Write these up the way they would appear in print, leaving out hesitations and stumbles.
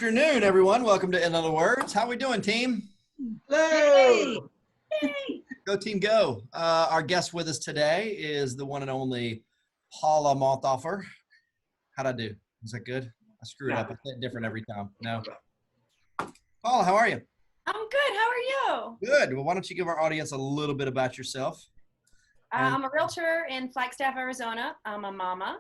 afternoon, everyone. Welcome to In Other Words. How we doing, team? Hello. Hey. Go team, go. Our guest with us today is the one and only Paula Monthofer. How'd I do? Is that good? I screw it up. I say it different every time. No. Paula, how are you? I'm good. How are you? Good. Well, why don't you give our audience a little bit about yourself? I'm a realtor in Flagstaff, Arizona. I'm a mama.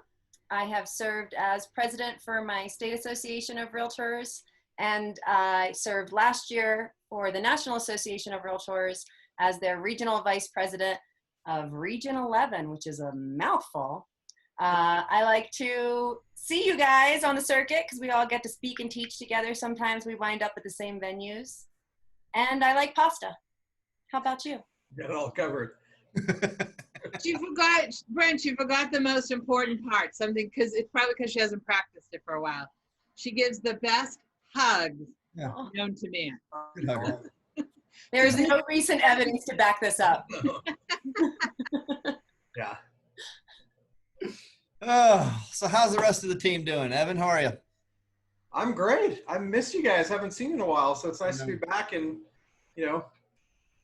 I have served as president for my state association of realtors, and I served last year for the National Association of Realtors as their regional vice president of Region 11, which is a mouthful. I like to see you guys on the circuit because we all get to speak and teach together. Sometimes we wind up at the same venues. And I like pasta. How about you? Got it all covered. She forgot, Brent, she forgot the most important part, something, because it's probably because she hasn't practiced it for a while. She gives the best hugs known to man. Good hugger. There's no recent evidence to back this up. Yeah. Oh, so how's the rest of the team doing? Evan, how are you? I'm great. I missed you guys. Haven't seen you in a while, so it's nice to be back and,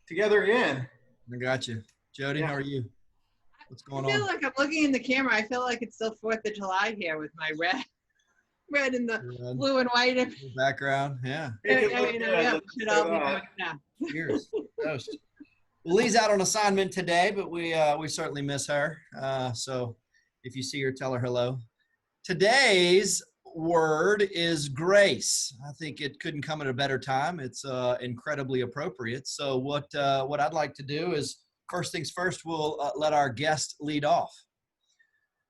together again. I got you. Jody, how are you? What's going on? I feel like I'm looking in the camera. I feel like it's still 4th of July here with my red and the blue and white. Background, yeah. Cheers. Toast. Well, Lee's out on assignment today, but we certainly miss her. So if you see her, tell her hello. Today's word is grace. I think it couldn't come at a better time. It's incredibly appropriate. So what I'd like to do is, first things first, we'll let our guest lead off.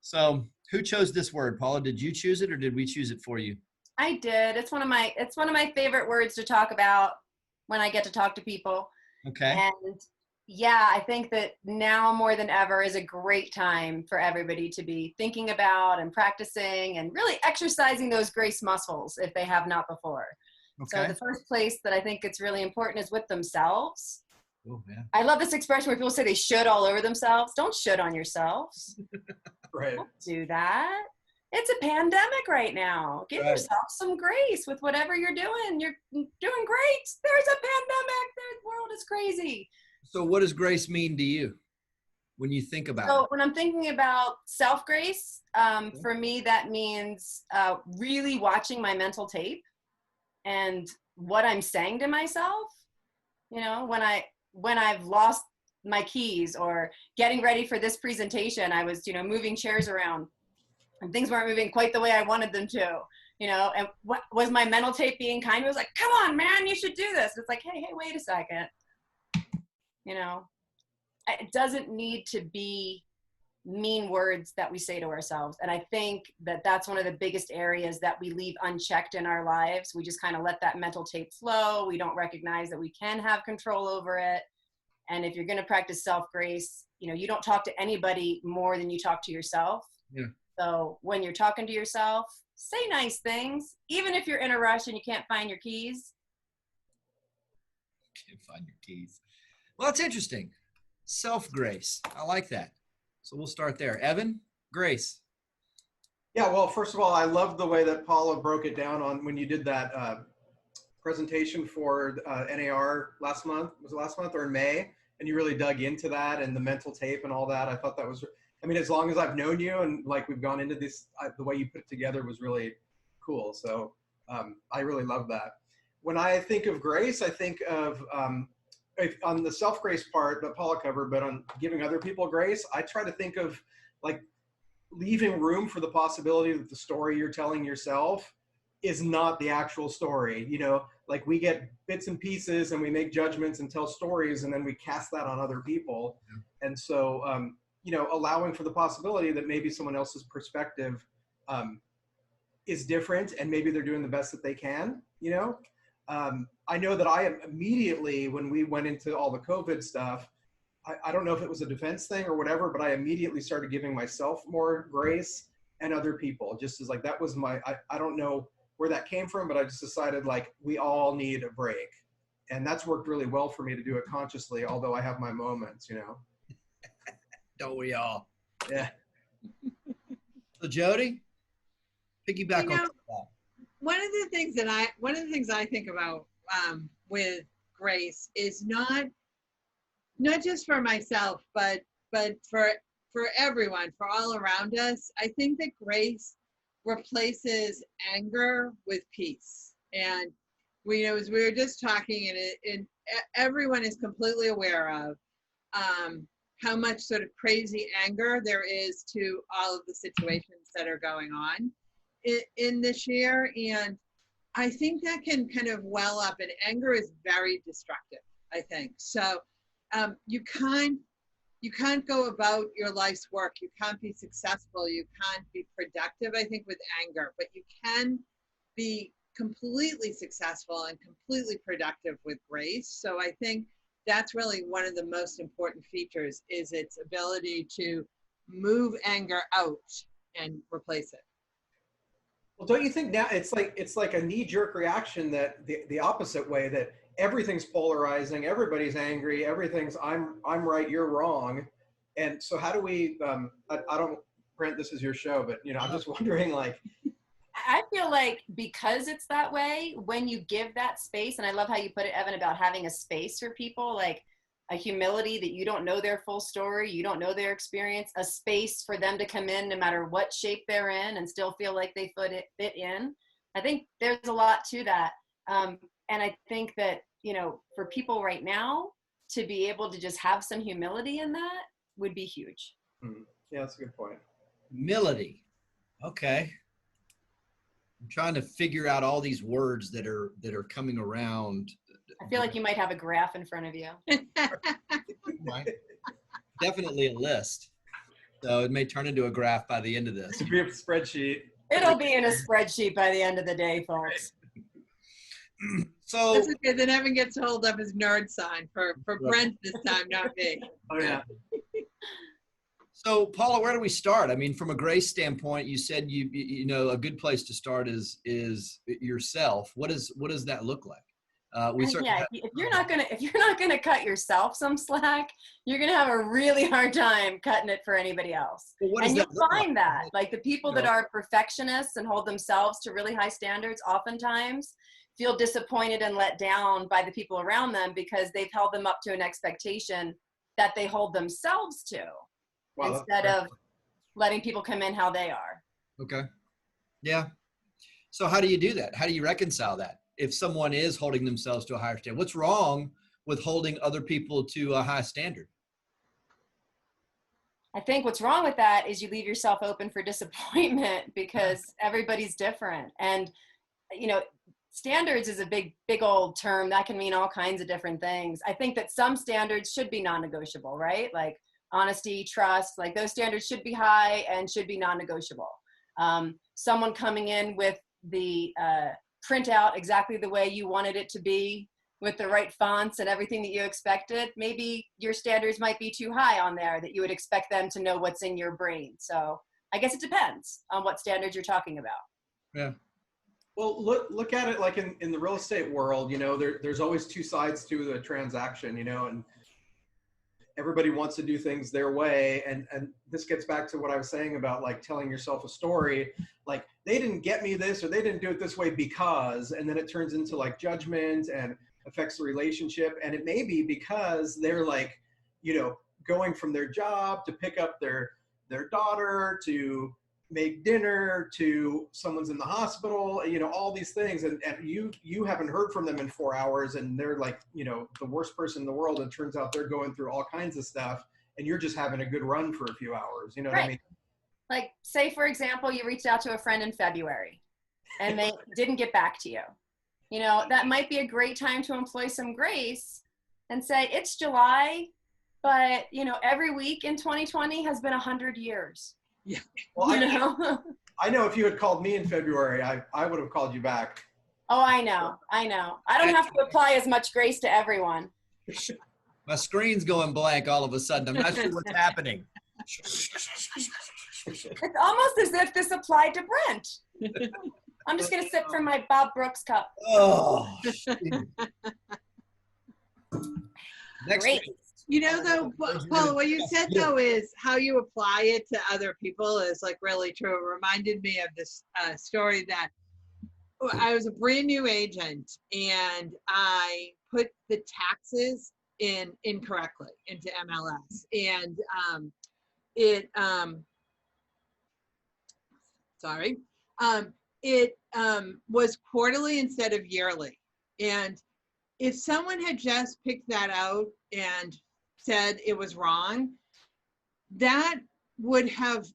So who chose this word? Paula, did you choose it or did we choose it for you? I did. It's one of my favorite words to talk about when I get to talk to people. Okay. And yeah, I think that now more than ever is a great time for everybody to be thinking about and practicing and really exercising those grace muscles if they have not before. Okay. So the first place that I think it's really important is with themselves. Oh, yeah. I love this expression where people say they should all over themselves. Don't should on yourselves. Right. Don't do that. It's a pandemic right now. Give yourself some grace with whatever you're doing. You're doing great. There's a pandemic. The world is crazy. So what does grace mean to you when you think about So it? when I'm thinking about self-grace, for me, that means really watching my mental tape and what I'm saying to myself. When I've lost my keys or getting ready for this presentation, I was, moving chairs around and things weren't moving quite the way I wanted them to, and what was my mental tape being kind? It was like, come on, man, you should do this. It's like, hey, wait a second. It doesn't need to be mean words that we say to ourselves. And I think that that's one of the biggest areas that we leave unchecked in our lives. We just kind of let that mental tape flow. We don't recognize that we can have control over it. And if you're going to practice self-grace, you don't talk to anybody more than you talk to yourself. Yeah. So when you're talking to yourself, say nice things, even if you're in a rush and you can't find your keys. Can't find your keys. Well, that's interesting. Self-grace. I like that. So we'll start there. Evan, grace. Yeah, well, first of all, I love the way that Paula broke it down on when you did that presentation for NAR last month. Was it last month or in May? And you really dug into that and the mental tape and all that. I thought that was, as long as I've known you and like we've gone into this, the way you put it together was really cool. So I really love that. When I think of grace, I think of, on the self-grace part that Paula covered, but on giving other people grace, I try to think of like leaving room for the possibility that the story you're telling yourself is not the actual story. Like we get bits and pieces and we make judgments and tell stories and then we cast that on other people. Yeah. And so, allowing for the possibility that maybe someone else's perspective is different and maybe they're doing the best that they can, I know that I immediately, when we went into all the COVID stuff, I don't know if it was a defense thing or whatever, but I immediately started giving myself more grace and other people, just as like, that was I don't know where that came from, but I just decided like, we all need a break. And that's worked really well for me to do it consciously, although I have my moments, Don't we all? Yeah. So Jody, piggyback on that. one of the things I think about with grace is not just for myself, but for everyone, for all around us. I think that grace replaces anger with peace. And as we were just talking, and everyone is completely aware of how much sort of crazy anger there is to all of the situations that are going on in this year. And I think that can kind of well up, and anger is very destructive, I think. So you can't go about your life's work. You can't be successful. You can't be productive, I think, with anger, but you can be completely successful and completely productive with grace. So I think that's really one of the most important features, is its ability to move anger out and replace it. Well, don't you think now it's like a knee-jerk reaction, that the opposite way, that everything's polarizing, everybody's angry, everything's I'm right, you're wrong. And so how do we I don't, Brent, this is your show, but I'm just wondering, like, I feel like because it's that way, when you give that space, and I love how you put it, Evan, about having a space for people, like a humility that you don't know their full story, you don't know their experience, a space for them to come in no matter what shape they're in and still feel like they fit in. I think there's a lot to that. And I think that, for people right now to be able to just have some humility in that would be huge. Yeah, that's a good point. Humility. Okay. I'm trying to figure out all these words that are coming around. I feel like you might have a graph in front of you. Definitely a list. So it may turn into a graph by the end of this. It'll be a spreadsheet. It'll be in a spreadsheet by the end of the day, folks. So that's okay. Then Evan gets to hold up his nerd sign for Brent this time, not me. Oh yeah. So Paula, where do we start? I mean, from a grace standpoint, you said a good place to start is yourself. What does that look like? If you're not gonna cut yourself some slack, you're gonna have a really hard time cutting it for anybody else. Well, and you'll find that, like the people that are perfectionists and hold themselves to really high standards, oftentimes feel disappointed and let down by the people around them because they've held them up to an expectation that they hold themselves to, instead of letting people come in how they are. Okay. Yeah. So how do you do that? How do you reconcile that? If someone is holding themselves to a higher standard, what's wrong with holding other people to a high standard? I think what's wrong with that is you leave yourself open for disappointment, because everybody's different. And, standards is a big old term that can mean all kinds of different things. I think that some standards should be non-negotiable, right? Like honesty, trust, like those standards should be high and should be non-negotiable. Someone coming in with the printout exactly the way you wanted it to be, with the right fonts and everything that you expected, maybe your standards might be too high on there, that you would expect them to know what's in your brain. So I guess it depends on what standards you're talking about. Yeah. Well, look at it like in the real estate world, there's always two sides to the transaction, and everybody wants to do things their way. And this gets back to what I was saying about like telling yourself a story, like they didn't get me this, or they didn't do it this way because, and then it turns into like judgment and affects the relationship. And it may be because they're like, going from their job to pick up their daughter, to make dinner, to someone's in the hospital, all these things. And you haven't heard from them in 4 hours, and they're like, the worst person in the world. And it turns out they're going through all kinds of stuff, and you're just having a good run for a few hours. You know what I mean? Like, say, for example, you reached out to a friend in February and they didn't get back to you. That might be a great time to employ some grace and say, it's July, but, every week in 2020 has been 100 years. Yeah. Well, I know if you had called me in February, I would have called you back. Oh, I know. I don't have to apply as much grace to everyone. My screen's going blank all of a sudden. I'm not sure what's happening. It's almost as if this applied to Brent. I'm just going to sip from my Bob Brooks cup. Oh. Next Great. Though, Paula, what you said though is how you apply it to other people is like really true. It reminded me of this story that I was a brand new agent, and I put the taxes in incorrectly into MLS, and it sorry, it was quarterly instead of yearly. And if someone had just picked that out and said it was wrong, that would have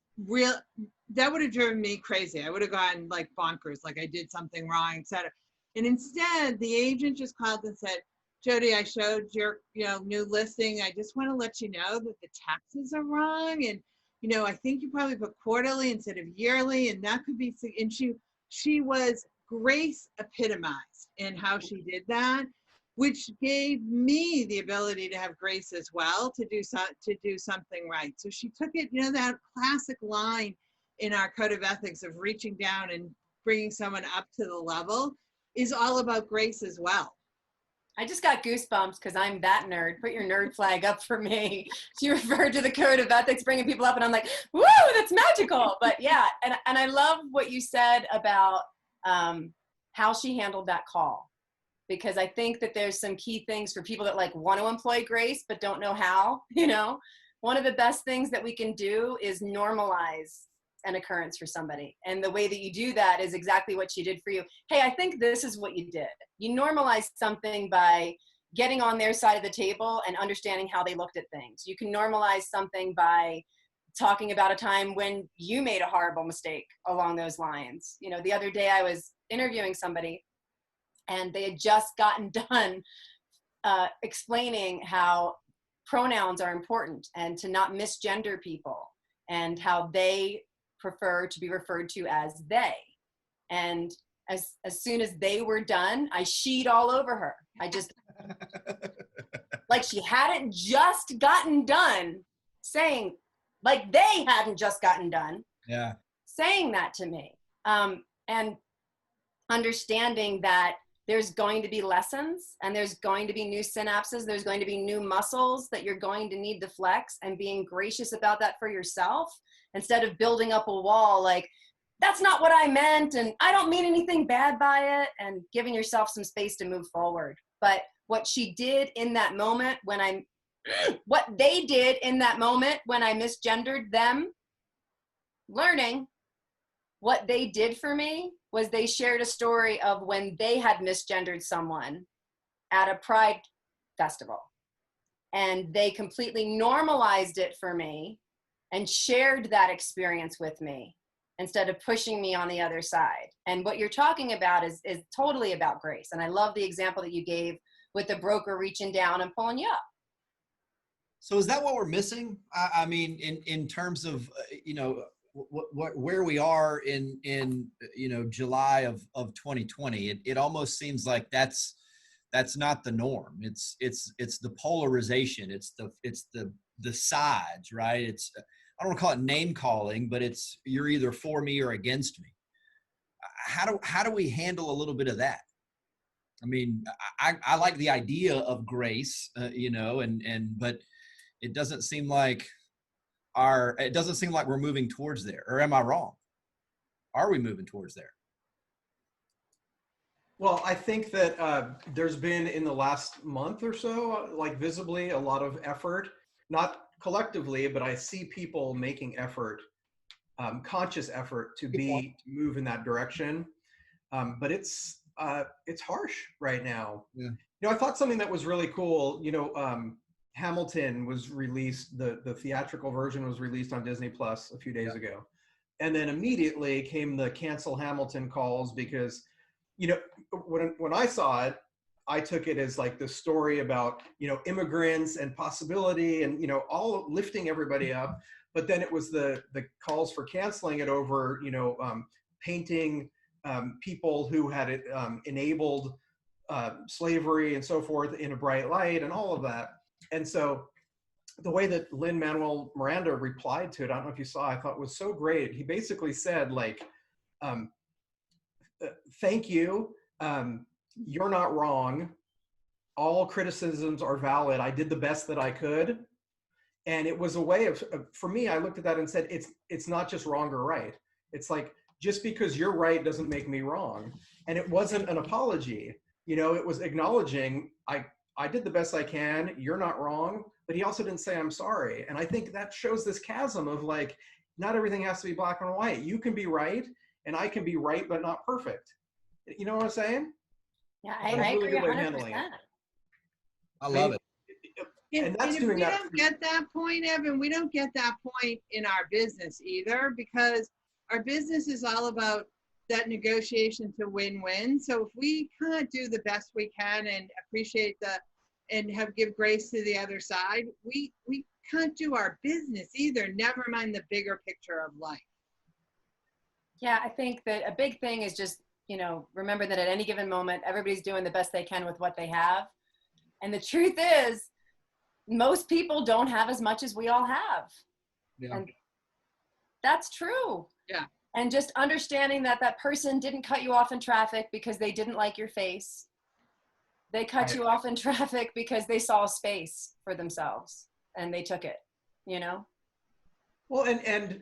driven me crazy. I would have gone like bonkers, like I did something wrong, etc. And instead, the agent just called and said, Jody, I showed your new listing. I just want to let you know that the taxes are wrong, and I think you probably put quarterly instead of yearly, and that could be. And she was grace epitomized in how she did that, which gave me the ability to have grace as well, to do something right. So she took it, that classic line in our code of ethics of reaching down and bringing someone up to the level is all about grace as well. I just got goosebumps because I'm that nerd. Put your nerd flag up for me. She referred to the code of ethics, bringing people up, and I'm like, woo, that's magical. But yeah, and I love what you said about how she handled that call, because I think that there's some key things for people that like want to employ grace but don't know how. One of the best things that we can do is normalize an occurrence for somebody. And the way that you do that is exactly what she did for you. Hey, I think this is what you did. You normalized something by getting on their side of the table and understanding how they looked at things. You can normalize something by talking about a time when you made a horrible mistake along those lines. The other day I was interviewing somebody, and they had just gotten done explaining how pronouns are important and to not misgender people, and how they prefer to be referred to as they. And as soon as they were done, I sheed all over her. I just, like she hadn't just gotten done saying, like they hadn't just gotten done saying that to me. And understanding that there's going to be lessons, and there's going to be new synapses, there's going to be new muscles that you're going to need to flex, and being gracious about that for yourself, instead of building up a wall like, that's not what I meant, and I don't mean anything bad by it, and giving yourself some space to move forward. But what she did in that moment what they did in that moment when I misgendered them, learning what they did for me was they shared a story of when they had misgendered someone at a pride festival. And they completely normalized it for me and shared that experience with me instead of pushing me on the other side. And what you're talking about is totally about grace. And I love the example that you gave with the broker reaching down and pulling you up. So is that what we're missing? I mean, in terms of, where we are in July of 2020, it almost seems like that's not the norm. It's the polarization. It's the sides, right? It's, I don't want to call it name calling, but it's, you're either for me or against me. How do we handle a little bit of that? I mean, I like the idea of grace, but it doesn't seem like we're moving towards there. Or am I wrong? Are we moving towards there? Well, I think that there's been in the last month or so, like visibly, a lot of effort, not collectively, but I see people making effort, conscious effort to move in that direction. But it's harsh right now. Yeah. I thought something that was really cool, Hamilton was released, the theatrical version was released on Disney Plus a few days ago. And then immediately came the cancel Hamilton calls because, when I saw it, I took it as like the story about, immigrants and possibility and, all lifting everybody up. But then it was the calls for canceling it over, painting people who had enabled slavery and so forth in a bright light and all of that. And so the way that Lin-Manuel Miranda replied to it, I don't know if you saw, I thought was so great. He basically said like, thank you. You're not wrong. All criticisms are valid. I did the best that I could. And it was a way of, for me, I looked at that and said, it's not just wrong or right. It's like, just because you're right doesn't make me wrong. And it wasn't an apology. You know, it was acknowledging I did the best I can. You're not wrong. But he also didn't say I'm sorry. And I think that shows this chasm of like, not everything has to be black and white. You can be right, and I can be right, but not perfect. You know what I'm saying? Yeah, That was I a really agree good way of handling 100%. it. I love it. And that's if doing we that. don't get that point, Evan, we don't get that point in our business either, because our business is all about that negotiation to win-win. So if we can't do the best we can and appreciate and give grace to the other side, we can't do our business either, never mind the bigger picture of life. Yeah, I think that a big thing is just, remember that at any given moment, everybody's doing the best they can with what they have. And the truth is, most people don't have as much as we all have. Yeah. And that's true. Yeah. And just understanding that that person didn't cut you off in traffic because they didn't like your face. They cut you off in traffic because they saw a space for themselves and they took it, Well, and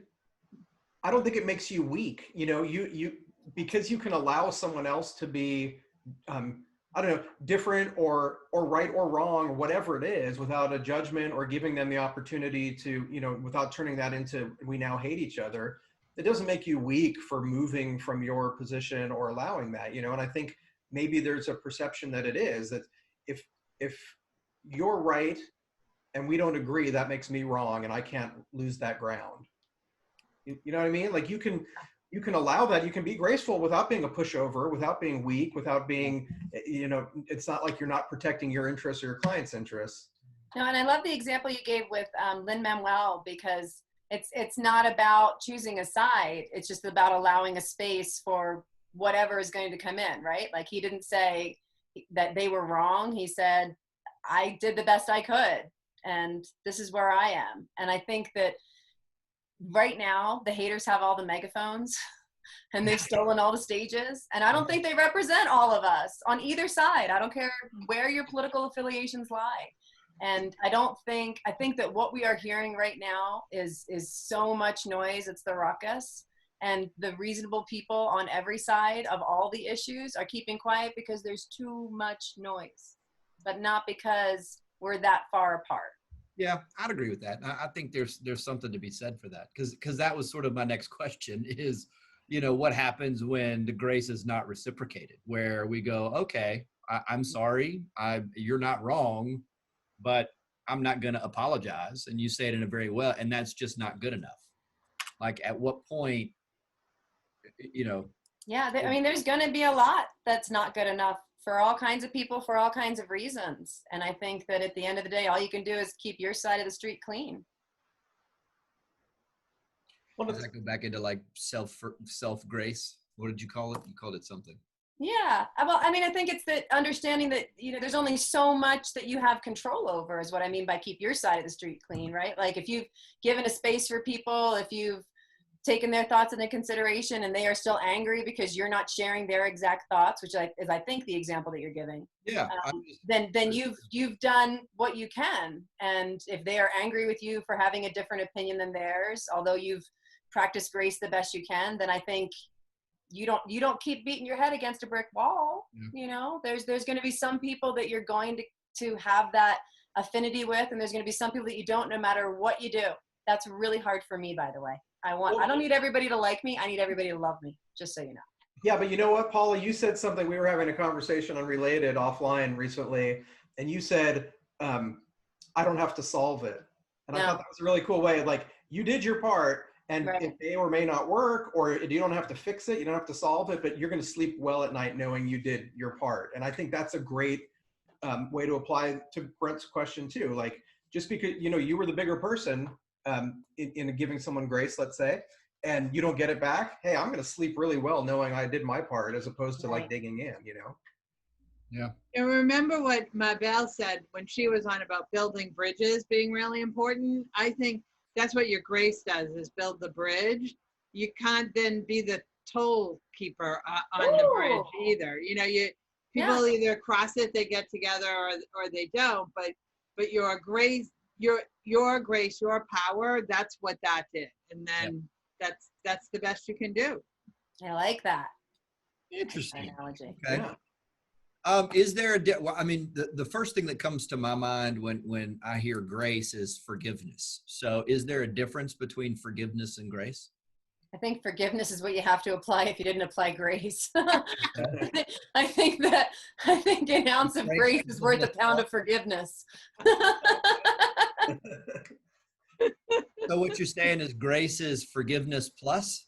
I don't think it makes you weak. You because you can allow someone else to be, I don't know, different or right or wrong or whatever it is, without a judgment or giving them the opportunity to, without turning that into we now hate each other. It doesn't make you weak for moving from your position or allowing that, And I think maybe there's a perception that it is, that if you're right and we don't agree, that makes me wrong and I can't lose that ground. You know what I mean? Like you can allow that. You can be graceful without being a pushover, without being weak, without being, it's not like you're not protecting your interests or your client's interests. No, and I love the example you gave with Lin-Manuel, because it's not about choosing a side. It's just about allowing a space for whatever is going to come in, right? Like he didn't say that they were wrong. He said, I did the best I could, and this is where I am. And I think that right now the haters have all the megaphones and they've stolen all the stages. And I don't think they represent all of us on either side. I don't care where your political affiliations lie. And I think that what we are hearing right now is so much noise. It's the ruckus, and the reasonable people on every side of all the issues are keeping quiet because there's too much noise, but not because we're that far apart. Yeah, I'd agree with that. I think there's something to be said for that, because that was sort of my next question is, what happens when the grace is not reciprocated, where we go, okay, I'm sorry, you're not wrong, but I'm not going to apologize. And you say it in a very well, and that's just not good enough. Like at what point, Yeah, there's going to be a lot that's not good enough for all kinds of people, for all kinds of reasons. And I think that at the end of the day, all you can do is keep your side of the street clean. Well, does that go back into like self grace? What did you call it? You called it something. Yeah. Well, I think it's that understanding that, there's only so much that you have control over is what I mean by keep your side of the street clean, right? Like if you've given a space for people, if you've taken their thoughts into consideration and they are still angry because you're not sharing their exact thoughts, which is I think the example that you're giving. Yeah. Then you've done what you can. And if they are angry with you for having a different opinion than theirs, although you've practiced grace the best you can, then I think you don't keep beating your head against a brick wall. Yeah. There's going to be some people that you're going to have that affinity with, and there's going to be some people that you don't, no matter what you do. That's really hard for me, by the way. I don't need everybody to like me. I need everybody to love me, just so you know. Yeah, but you know what, Paula, you said something, we were having a conversation on Related offline recently, and you said, I don't have to solve it. And I thought that was a really cool way of like, you did your part, and it may or may not work, or you don't have to fix it, you don't have to solve it, but you're going to sleep well at night knowing you did your part. And I think that's a great way to apply to Brent's question too. Like, just because, you were the bigger person in giving someone grace, let's say, and you don't get it back, hey, I'm going to sleep really well knowing I did my part, as opposed to like digging in, Yeah. And remember what Mabel said when she was on about building bridges being really important. I think that's what your grace does, is build the bridge. You can't then be the toll keeper on the bridge either. People either cross it, they get together, or they don't. But your grace, your grace, your power, that's what that did. And then that's the best you can do. I like that Interesting. analogy. Okay. Yeah. Is there well, I mean, the first thing that comes to my mind when I hear grace is forgiveness. So is there a difference between forgiveness and grace? I think forgiveness is what you have to apply if you didn't apply grace. I think an ounce of grace is worth a pound of forgiveness. So what you're saying is grace is forgiveness plus?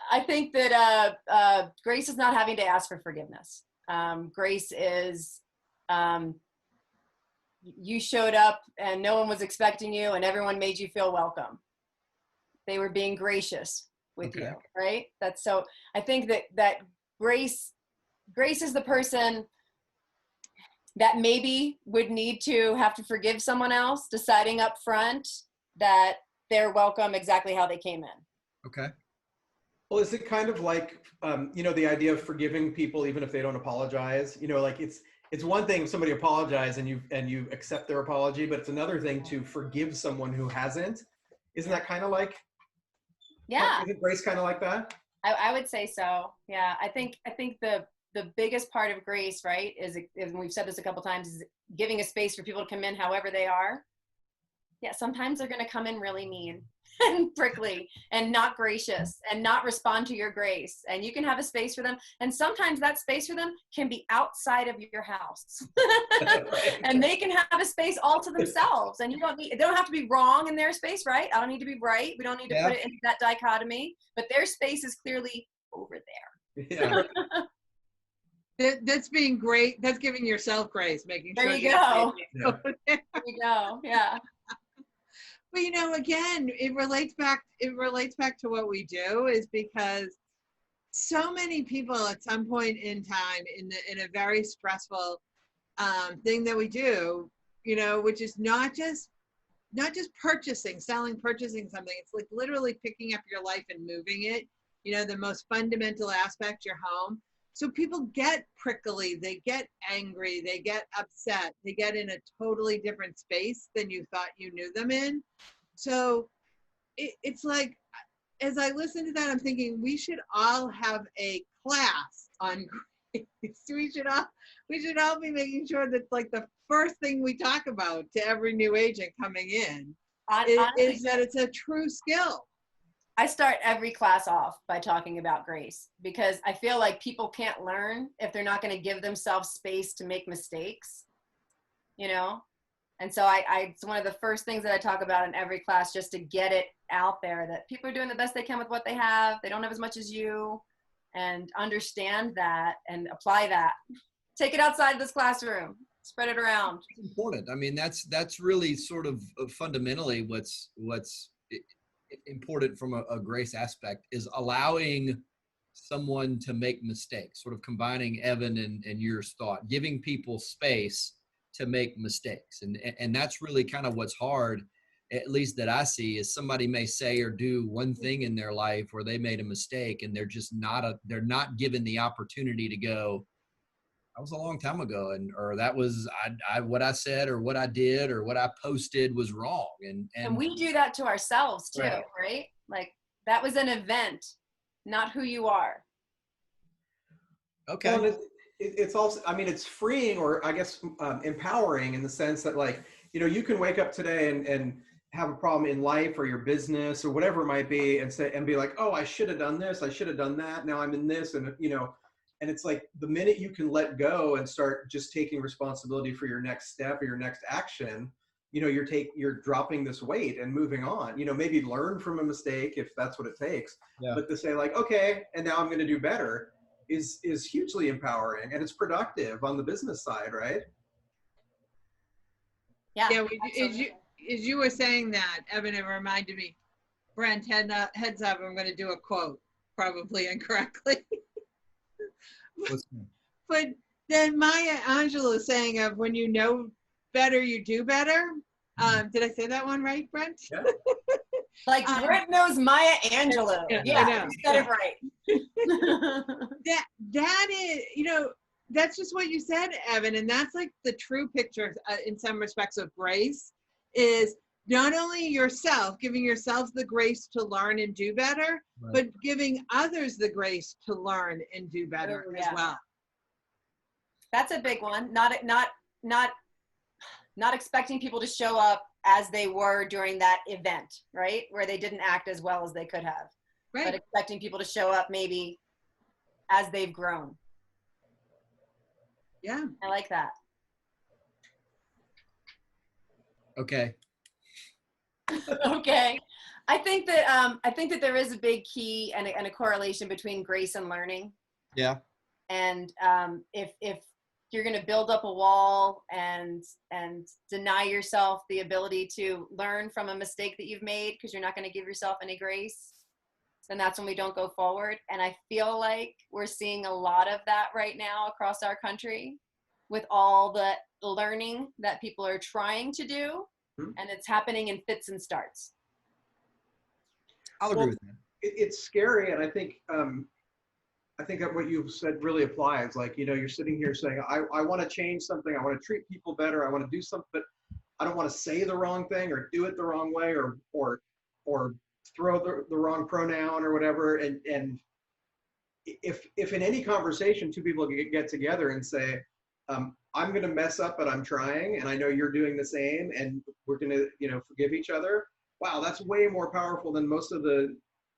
I think that grace is not having to ask for forgiveness. Grace is you showed up and no one was expecting you and everyone made you feel welcome. They were being gracious with you, right? That's so. I think that grace is the person that maybe would need to have to forgive someone else, deciding up front that they're welcome exactly how they came in. Okay. Well, is it kind of like, the idea of forgiving people even if they don't apologize? Like it's one thing if somebody apologizes and you accept their apology, but it's another thing to forgive someone who hasn't. Isn't that kind of like? Yeah. Isn't grace kind of like that? I would say so. Yeah. I think the biggest part of grace, right, is, and we've said this a couple times, is giving a space for people to come in however they are. Yeah, sometimes they're going to come in really mean and prickly and not gracious and not respond to your grace. And you can have a space for them. And sometimes that space for them can be outside of your house. And they can have a space all to themselves. And they don't have to be wrong in their space, right? I don't need to be right. We don't need to put it into that dichotomy. But their space is clearly over there. Yeah. That's being great. That's giving yourself grace, making sure. There you go. There you go. Yeah. But again, it relates back to what we do, is because so many people at some point in time in a very stressful thing that we do, which is not just purchasing something. It's like literally picking up your life and moving it, the most fundamental aspect, your home. So people get prickly, they get angry, they get upset, they get in a totally different space than you thought you knew them in. So it's like, as I listen to that, I'm thinking we should all have a class on grace. We should all be making sure that like the first thing we talk about to every new agent coming in is that it's a true skill. I start every class off by talking about grace, because I feel like people can't learn if they're not going to give themselves space to make mistakes, And so it's one of the first things that I talk about in every class, just to get it out there that people are doing the best they can with what they have. They don't have as much as you, and understand that and apply that. Take it outside this classroom, spread it around. It's important. I mean, that's really sort of fundamentally what's important from a grace aspect, is allowing someone to make mistakes, sort of combining Evan and yours thought, giving people space to make mistakes. And that's really kind of what's hard, at least that I see, is somebody may say or do one thing in their life where they made a mistake, and they're just they're not given the opportunity to go, that was a long time ago, or that was what I said or what I did or what I posted was wrong. And we do that to ourselves too, right? Like, that was an event, not who you are. Okay. Well, it's also, I mean, it's freeing, or I guess empowering, in the sense that, like, you can wake up today and have a problem in life or your business or whatever it might be, and be like, oh, I should have done this, I should have done that, now I'm in this, and and it's like the minute you can let go and start just taking responsibility for your next step or your next action, you're dropping this weight and moving on. Maybe learn from a mistake if that's what it takes. Yeah. But to say like, okay, and now I'm going to do better is hugely empowering, and it's productive on the business side, right? Yeah. Yeah. As you were saying that, Evan, it reminded me, Brent, heads up, I'm going to do a quote, probably incorrectly. But then Maya Angelou saying of, when you know better, you do better. Did I say that one right, Brent? Yeah. Like, Brent knows Maya Angelou. Yeah, you said it right. that is, that's just what you said, Evan. And that's like the true picture in some respects of grace, is not only yourself, giving yourself the grace to learn and do better, Right. but giving others the grace to learn and do better Oh, as yeah. well. That's a big one. Not expecting people to show up as they were during that event, right? Where they didn't act as well as they could have. Right. But expecting people to show up maybe as they've grown. Yeah. I like that. Okay. Okay. I think that there is a big key and a correlation between grace and learning. Yeah. And if you're going to build up a wall and deny yourself the ability to learn from a mistake that you've made because you're not going to give yourself any grace, then that's when we don't go forward. And I feel like we're seeing a lot of that right now across our country with all the learning that people are trying to do, and it's happening in fits and starts. I'll agree with that. It's scary, and I think that what you've said really applies. Like, you're sitting here saying, I want to change something. I want to treat people better. I want to do something, but I don't want to say the wrong thing or do it the wrong way or throw the wrong pronoun or whatever. And if in any conversation, two people get together and say, I'm going to mess up, but I'm trying, and I know you're doing the same, and we're going to, forgive each other. Wow, that's way more powerful than most of the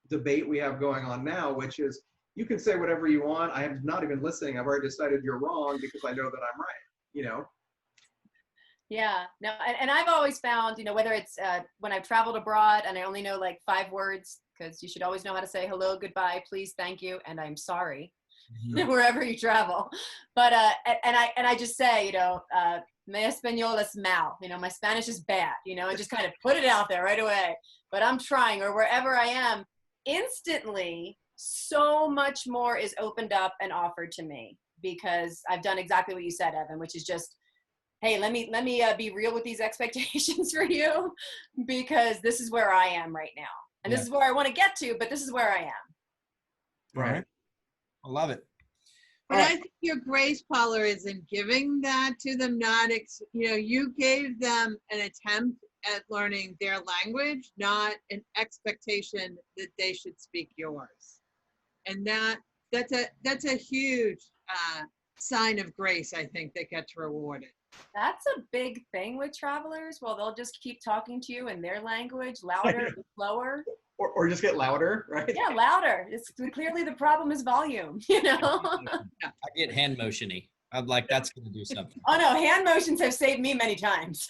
debate we have going on now, which is, you can say whatever you want. I am not even listening. I've already decided you're wrong because I know that I'm right, Yeah, no, and I've always found, whether it's when I've traveled abroad and I only know like 5 words, because you should always know how to say hello, goodbye, please, thank you, and I'm sorry, wherever you travel. But and I just say, mi español es mal, my Spanish is bad, and just kind of put it out there right away. But I'm trying, or wherever I am, instantly, so much more is opened up and offered to me because I've done exactly what you said, Evan, which is just, hey, let me be real with these expectations for you, because this is where I am right now. And this is where I want to get to, but this is where I am. Right. I love it. But I think your grace, Paula, is in giving that to them, you gave them an attempt at learning their language, not an expectation that they should speak yours. And that's a huge sign of grace, I think, that gets rewarded. That's a big thing with travelers. Well, they'll just keep talking to you in their language, louder and slower. Or just get louder, right? Yeah, louder. It's clearly the problem is volume, I get hand motiony. I'm like, that's going to do something. Oh no, hand motions have saved me many times.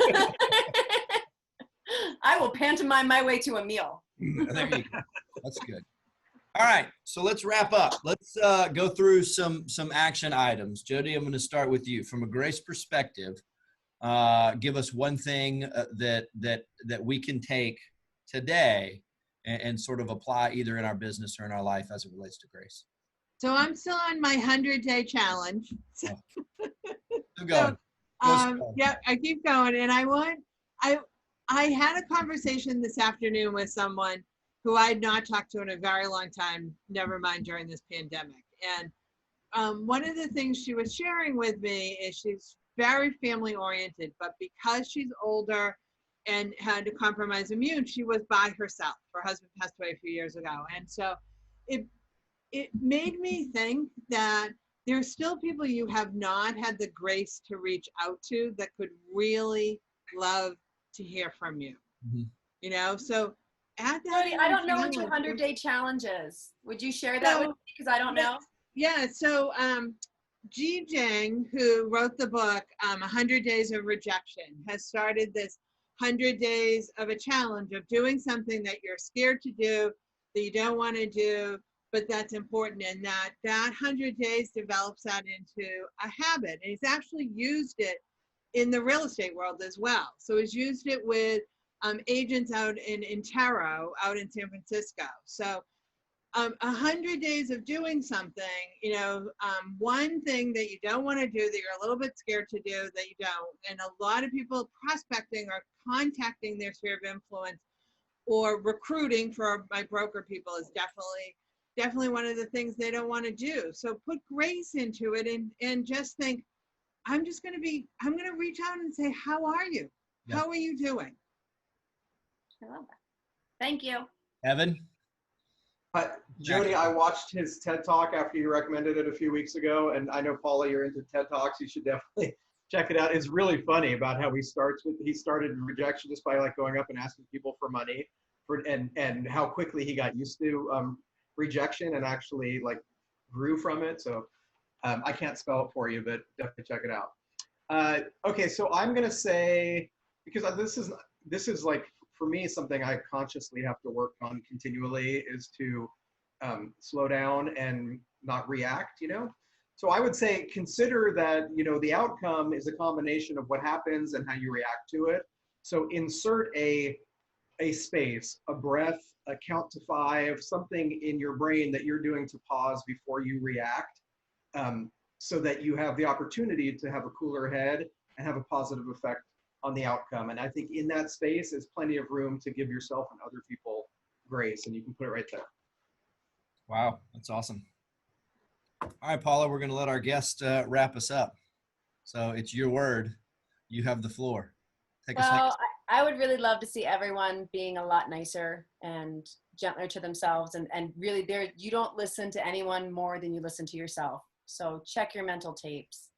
I will pantomime my way to a meal. There you go. That's good. All right, so let's wrap up. Let's go through some action items. Jody, I'm going to start with you. From a grace perspective, give us one thing that we can take today and sort of apply either in our business or in our life as it relates to grace. So I'm still on my 100-day challenge. Keep going. Yeah, I keep going, and I had a conversation this afternoon with someone who I had not talked to in a very long time, never mind during this pandemic. And one of the things she was sharing with me is she's very family oriented, but because she's older and had a compromised immune, she was by herself. Her husband passed away a few years ago. And so it made me think that there's still people you have not had the grace to reach out to that could really love to hear from you. Mm-hmm. So add that. Jody, I don't know what your 100-day challenge is. Would you share that with me? Because I don't know. Yeah, so Ji Jang, who wrote the book 100 Days of Rejection, has started this 100 days of a challenge of doing something that you're scared to do, that you don't want to do, but that's important, and that 100 days develops that into a habit. And he's actually used it in the real estate world as well. So he's used it with agents out in Taro, out in San Francisco. So 100 days of doing something, one thing that you don't want to do, that you're a little bit scared to do, that you don't. And a lot of people prospecting or contacting their sphere of influence or recruiting for my broker people is definitely one of the things they don't want to do. So put grace into it and just think, I'm going to reach out and say, how are you? Yeah. How are you doing? I love that. Thank you. Evan? Jody, I watched his TED Talk after you recommended it a few weeks ago, and I know, Paula, you're into TED Talks. You should definitely check it out. It's really funny about how he started rejection just by like going up and asking people for money, and how quickly he got used to rejection and actually like grew from it. So I can't spell it for you, but definitely check it out. Okay, so I'm gonna say, because this is like, for me, something I consciously have to work on continually, is to slow down and not react, So I would say, consider that, the outcome is a combination of what happens and how you react to it. So insert a space, a breath, a count to 5, something in your brain that you're doing to pause before you react, so that you have the opportunity to have a cooler head and have a positive effect on the outcome. And I think in that space is plenty of room to give yourself and other people grace, and you can put it right there. Wow, that's awesome. All right, Paula, we're going to let our guest wrap us up. So it's your word. You have the floor. Take us home. Well, I would really love to see everyone being a lot nicer and gentler to themselves, and really you don't listen to anyone more than you listen to yourself. So check your mental tapes,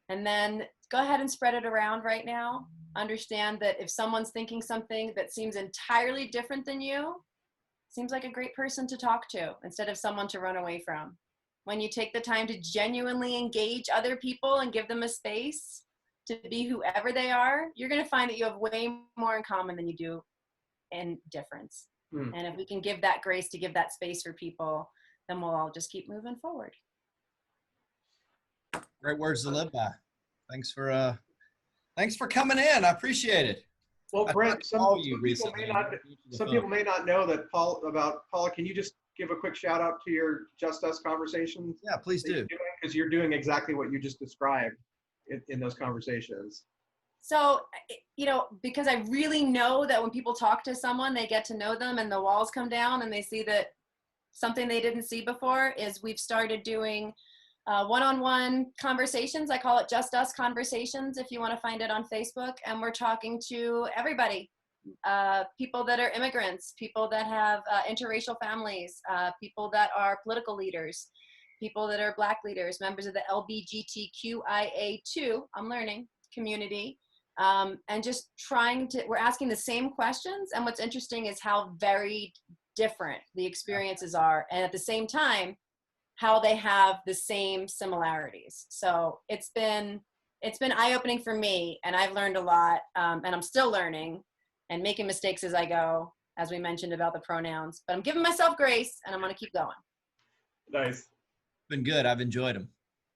and then go ahead and spread it around right now. Understand that if someone's thinking something that seems entirely different than you, seems like a great person to talk to instead of someone to run away from. When you take the time to genuinely engage other people and give them a space to be whoever they are, you're going to find that you have way more in common than you do in difference. And if we can give that grace to give that space for people, then we'll all just keep moving forward. Great words to live by. Thanks for coming in. I appreciate it. Well, Brent, some some people may not know that Paula. Can you just give a quick shout out to your Just Us conversations? Yeah, please do. Because you're doing exactly what you just described in those conversations. So, because I really know that when people talk to someone, they get to know them and the walls come down and they see that something they didn't see before, is we've started doing one-on-one conversations. I call it Just Us Conversations, if you want to find it on Facebook. And we're talking to everybody, people that are immigrants, people that have interracial families, people that are political leaders, people that are Black leaders, members of the LGBTQIA2, I'm learning, community. And just we're asking the same questions. And what's interesting is how very different the experiences are. And at the same time, how they have the same similarities. So it's been eye-opening for me, and I've learned a lot, and I'm still learning and making mistakes as I go, as we mentioned about the pronouns, but I'm giving myself grace and I'm going to keep going. Nice. Been good. I've enjoyed them.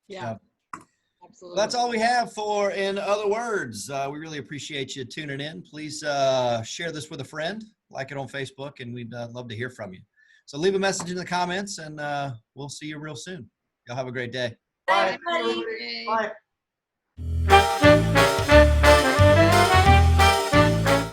Yeah, So, absolutely. that's all we have for In Other Words. We really appreciate you tuning in. Please share this with a friend, like it on Facebook, and we'd love to hear from you. So leave a message in the comments, and we'll see you real soon. Y'all have a great day. Bye, Bye. everybody. Bye.